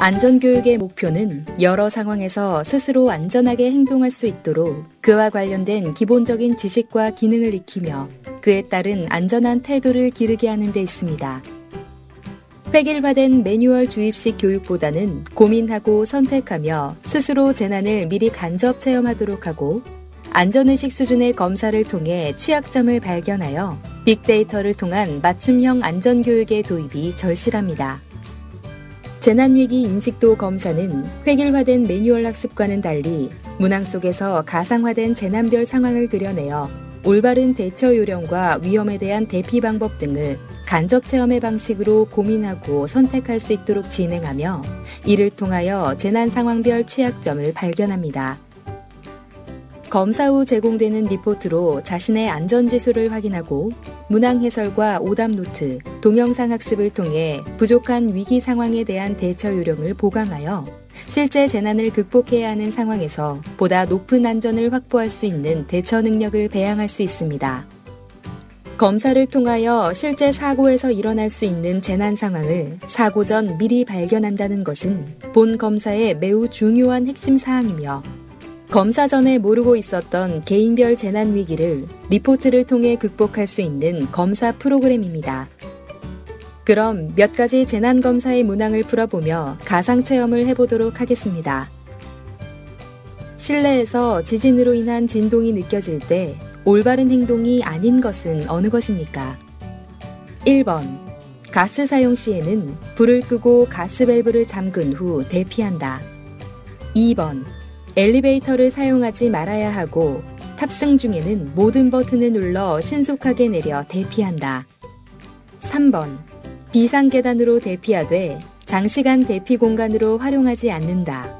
안전교육의 목표는 여러 상황에서 스스로 안전하게 행동할 수 있도록 그와 관련된 기본적인 지식과 기능을 익히며 그에 따른 안전한 태도를 기르게 하는 데 있습니다. 획일화된 매뉴얼 주입식 교육보다는 고민하고 선택하며 스스로 재난을 미리 간접 체험하도록 하고 안전의식 수준의 검사를 통해 취약점을 발견하여 빅데이터를 통한 맞춤형 안전교육의 도입이 절실합니다. 재난위기 인식도 검사는 획일화된 매뉴얼 학습과는 달리 문항 속에서 가상화된 재난별 상황을 그려내어 올바른 대처 요령과 위험에 대한 대피 방법 등을 간접 체험의 방식으로 고민하고 선택할 수 있도록 진행하며 이를 통하여 재난 상황별 취약점을 발견합니다. 검사 후 제공되는 리포트로 자신의 안전지수를 확인하고 문항 해설과 오답 노트, 동영상 학습을 통해 부족한 위기 상황에 대한 대처 요령을 보강하여 실제 재난을 극복해야 하는 상황에서 보다 높은 안전을 확보할 수 있는 대처 능력을 배양할 수 있습니다. 검사를 통하여 실제 사고에서 일어날 수 있는 재난 상황을 사고 전 미리 발견한다는 것은 본 검사의 매우 중요한 핵심 사항이며 검사 전에 모르고 있었던 개인별 재난 위기를 리포트를 통해 극복할 수 있는 검사 프로그램입니다. 그럼 몇 가지 재난 검사의 문항을 풀어보며 가상 체험을 해보도록 하겠습니다. 실내에서 지진으로 인한 진동이 느껴질 때 올바른 행동이 아닌 것은 어느 것입니까? 1번. 가스 사용 시에는 불을 끄고 가스 밸브를 잠근 후 대피한다. 2번. 엘리베이터를 사용하지 말아야 하고 탑승 중에는 모든 버튼을 눌러 신속하게 내려 대피한다. 3번. 비상계단으로 대피하되 장시간 대피 공간으로 활용하지 않는다.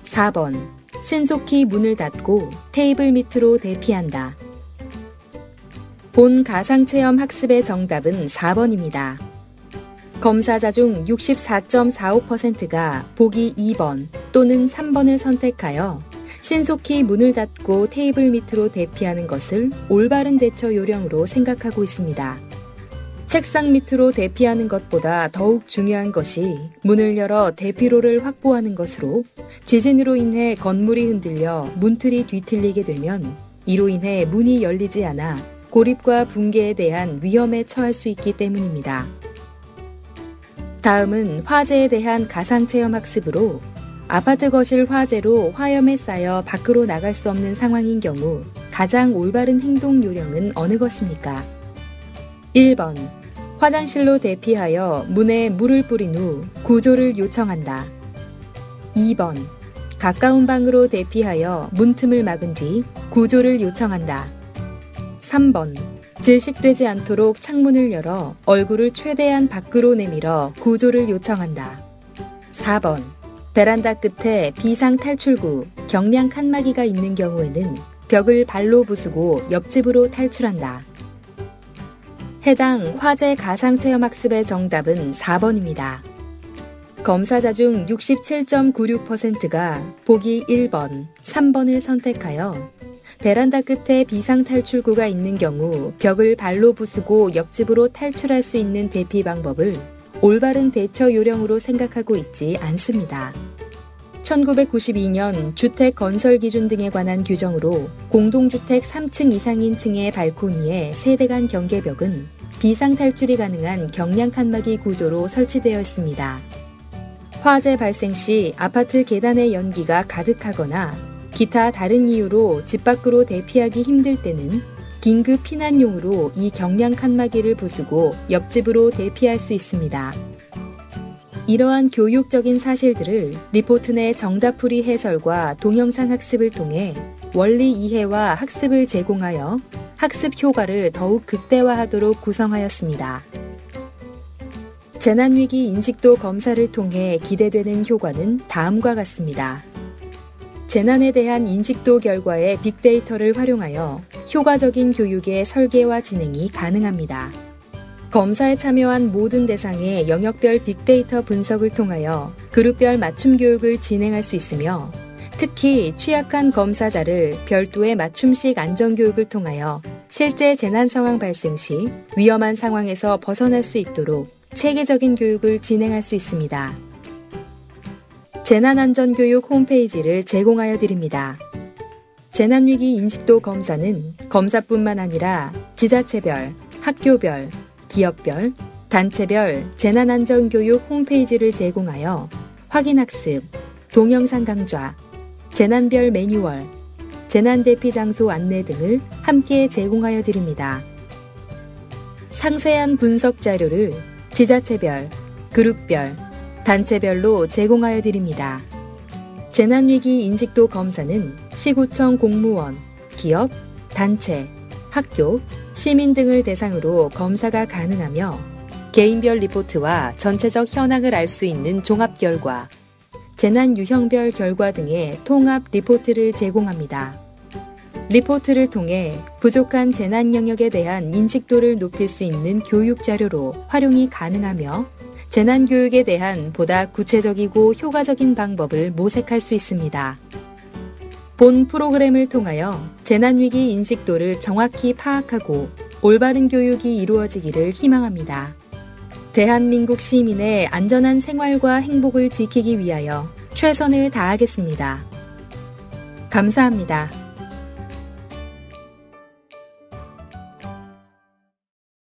4번. 신속히 문을 닫고 테이블 밑으로 대피한다. 본 가상체험 학습의 정답은 4번입니다. 검사자 중 64.45%가 보기 2번 또는 3번을 선택하여 신속히 문을 닫고 테이블 밑으로 대피하는 것을 올바른 대처 요령으로 생각하고 있습니다. 책상 밑으로 대피하는 것보다 더욱 중요한 것이 문을 열어 대피로를 확보하는 것으로 지진으로 인해 건물이 흔들려 문틀이 뒤틀리게 되면 이로 인해 문이 열리지 않아 고립과 붕괴에 대한 위험에 처할 수 있기 때문입니다. 다음은 화재에 대한 가상체험 학습으로 아파트 거실 화재로 화염에 쌓여 밖으로 나갈 수 없는 상황인 경우 가장 올바른 행동 요령은 어느 것입니까? 1번. 화장실로 대피하여 문에 물을 뿌린 후 구조를 요청한다. 2번. 가까운 방으로 대피하여 문틈을 막은 뒤 구조를 요청한다. 3번. 질식되지 않도록 창문을 열어 얼굴을 최대한 밖으로 내밀어 구조를 요청한다. 4번. 베란다 끝에 비상 탈출구, 경량 칸막이가 있는 경우에는 벽을 발로 부수고 옆집으로 탈출한다. 해당 화재 가상체험 학습의 정답은 4번입니다. 검사자 중 67.96%가 보기 1번, 3번을 선택하여 베란다 끝에 비상 탈출구가 있는 경우 벽을 발로 부수고 옆집으로 탈출할 수 있는 대피 방법을 올바른 대처 요령으로 생각하고 있지 않습니다. 1992년 주택 건설 기준 등에 관한 규정으로 공동주택 3층 이상인 층의 발코니에 세대 간 경계벽은 비상 탈출이 가능한 경량 칸막이 구조로 설치되어 있습니다. 화재 발생 시 아파트 계단의 연기가 가득하거나 기타 다른 이유로 집 밖으로 대피하기 힘들 때는 긴급 피난용으로 이 경량 칸막이를 부수고 옆집으로 대피할 수 있습니다. 이러한 교육적인 사실들을 리포트 내 정답풀이 해설과 동영상 학습을 통해 원리 이해와 학습을 제공하여 학습 효과를 더욱 극대화하도록 구성하였습니다. 재난위기 인식도 검사를 통해 기대되는 효과는 다음과 같습니다. 재난에 대한 인식도 결과의 빅데이터를 활용하여 효과적인 교육의 설계와 진행이 가능합니다. 검사에 참여한 모든 대상의 영역별 빅데이터 분석을 통하여 그룹별 맞춤 교육을 진행할 수 있으며 특히 취약한 검사자를 별도의 맞춤식 안전교육을 통하여 실제 재난 상황 발생 시 위험한 상황에서 벗어날 수 있도록 체계적인 교육을 진행할 수 있습니다. 재난안전교육 홈페이지를 제공하여 드립니다. 재난위기 인식도 검사는 검사뿐만 아니라 지자체별, 학교별, 기업별, 단체별 재난안전교육 홈페이지를 제공하여 확인학습, 동영상 강좌, 재난별 매뉴얼, 재난대피 장소 안내 등을 함께 제공하여 드립니다. 상세한 분석 자료를 지자체별, 그룹별, 단체별로 제공하여 드립니다. 재난위기 인식도 검사는 시구청 공무원, 기업, 단체, 학교, 시민 등을 대상으로 검사가 가능하며 개인별 리포트와 전체적 현황을 알 수 있는 종합 결과, 재난 유형별 결과 등의 통합 리포트를 제공합니다. 리포트를 통해 부족한 재난 영역에 대한 인식도를 높일 수 있는 교육 자료로 활용이 가능하며 재난 교육에 대한 보다 구체적이고 효과적인 방법을 모색할 수 있습니다. 본 프로그램을 통하여 재난위기 인식도를 정확히 파악하고 올바른 교육이 이루어지기를 희망합니다. 대한민국 시민의 안전한 생활과 행복을 지키기 위하여 최선을 다하겠습니다. 감사합니다.